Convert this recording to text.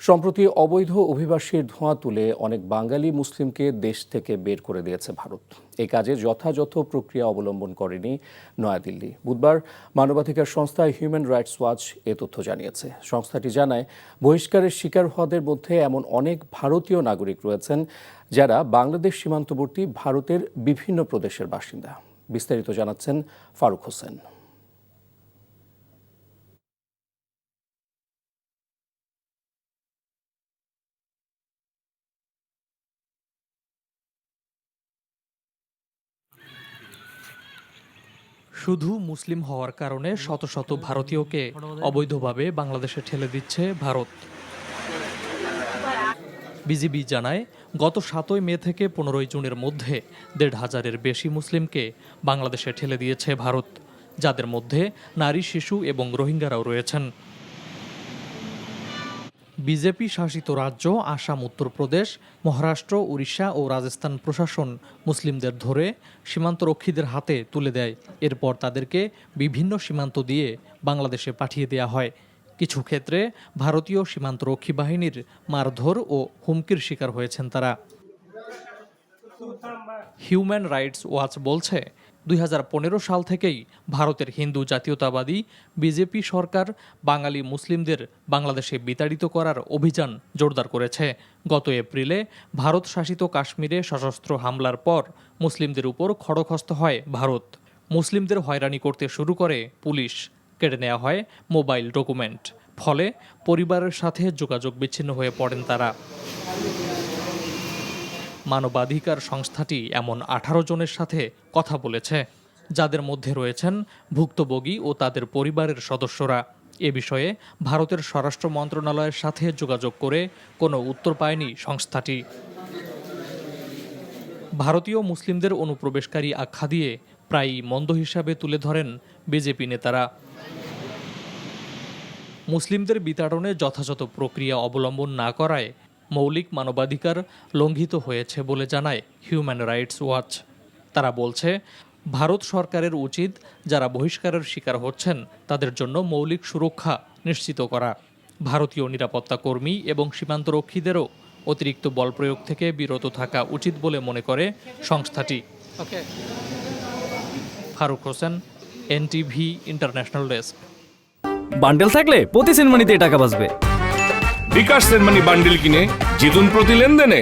সম্প্রতি অবৈধ অভিবাসীর ধোঁয়া তুলে অনেক বাঙালি মুসলিমকে দেশ থেকে বের করে দিয়েছে ভারত। এই কাজে যথাযথ প্রক্রিয়া অবলম্বন করেনি নয়াদিল্লি। বুধবার মানবাধিকার সংস্থা হিউম্যান রাইটস ওয়াচ এ তথ্য জানিয়েছে। সংস্থাটি জানায়, বহিষ্কারের শিকার হওয়াদের মধ্যে এমন অনেক ভারতীয় নাগরিক রয়েছেন যারা বাংলাদেশ সীমান্তবর্তী ভারতের বিভিন্ন প্রদেশের বাসিন্দা। বিস্তারিত জানাচ্ছেন ফারুক হোসেন। শুধু মুসলিম হওয়ার কারণে শত শত ভারতীয়কে অবৈধভাবে বাংলাদেশে ঠেলে দিচ্ছে ভারত। বিজিবি জানায়, গত 7 মে থেকে 15 জুনের মধ্যে 1,500-এর বেশি মুসলিমকে বাংলাদেশে ঠেলে দিয়েছে ভারত, যাদের মধ্যে নারী, শিশু এবং রোহিঙ্গারাও রয়েছেন। বিজেপি শাসিত রাজ্য আসাম, উত্তরপ্রদেশ, মহারাষ্ট্র, উড়িষ্যা ও রাজস্থান প্রশাসন মুসলিমদের ধরে সীমান্তরক্ষীদের হাতে তুলে দেয়। এরপর তাদেরকে বিভিন্ন সীমান্ত দিয়ে বাংলাদেশে পাঠিয়ে দেয়া হয়। কিছু ক্ষেত্রে ভারতীয় সীমান্তরক্ষী বাহিনীর মারধর ও হুমকির শিকার হয়েছেন তারা। হিউম্যান রাইটস ওয়াচ বলছে, 2015 সাল থেকেই ভারতের হিন্দু জাতীয়তাবাদী বিজেপি সরকার বাঙালি মুসলিমদের বাংলাদেশে বিতাড়িত করার অভিযান জোরদার করেছে। গত এপ্রিলে ভারত শাসিত কাশ্মীরে সশস্ত্র হামলার পর মুসলিমদের উপর খড়গহস্ত হয় ভারত। মুসলিমদের হয়রানি করতে শুরু করে পুলিশ। কেড়ে নেওয়া হয় মোবাইল ডকুমেন্ট। ফলে পরিবারের সাথে যোগাযোগ বিচ্ছিন্ন হয়ে পড়েন তারা। মানবাধিকার সংস্থাটি এমন 18 জনের সাথে কথা বলেছে, যাদের মধ্যে রয়েছেন ভুক্তভোগী ও তাদের পরিবারের সদস্যরা। এ বিষয়ে ভারতের স্বরাষ্ট্র মন্ত্রণালয়ের সাথে যোগাযোগ করে কোনো উত্তর পায়নি সংস্থাটি। ভারতীয় মুসলিমদের অনুপ্রবেশকারী আখ্যা দিয়ে প্রায়ই মন্দ হিসাবে তুলে ধরেন বিজেপি নেতারা। মুসলিমদের বিতাড়নে যথাযথ প্রক্রিয়া অবলম্বন না করায় মৌলিক মানবাধিকার লঙ্ঘিত হয়েছে বলে জানায় হিউম্যান রাইটস ওয়াচ। তারা বলছে, ভারত সরকারের উচিত যারা বহিষ্কারের শিকার হচ্ছেন তাদের জন্য মৌলিক সুরক্ষা নিশ্চিত করা। ভারতীয় নিরাপত্তা কর্মী এবং সীমান্তরক্ষীদেরও অতিরিক্ত বল প্রয়োগ থেকে বিরত থাকা উচিত বলে মনে করে সংস্থাটি। Faruk Hossain, NTV international desk. Bundle থাকলে প্রতি সেনমানিতে টাকা বাঁচবে। বিকাশ সেনমানি বান্ডেল কিনে জিতুন প্রতি লেনদেনে।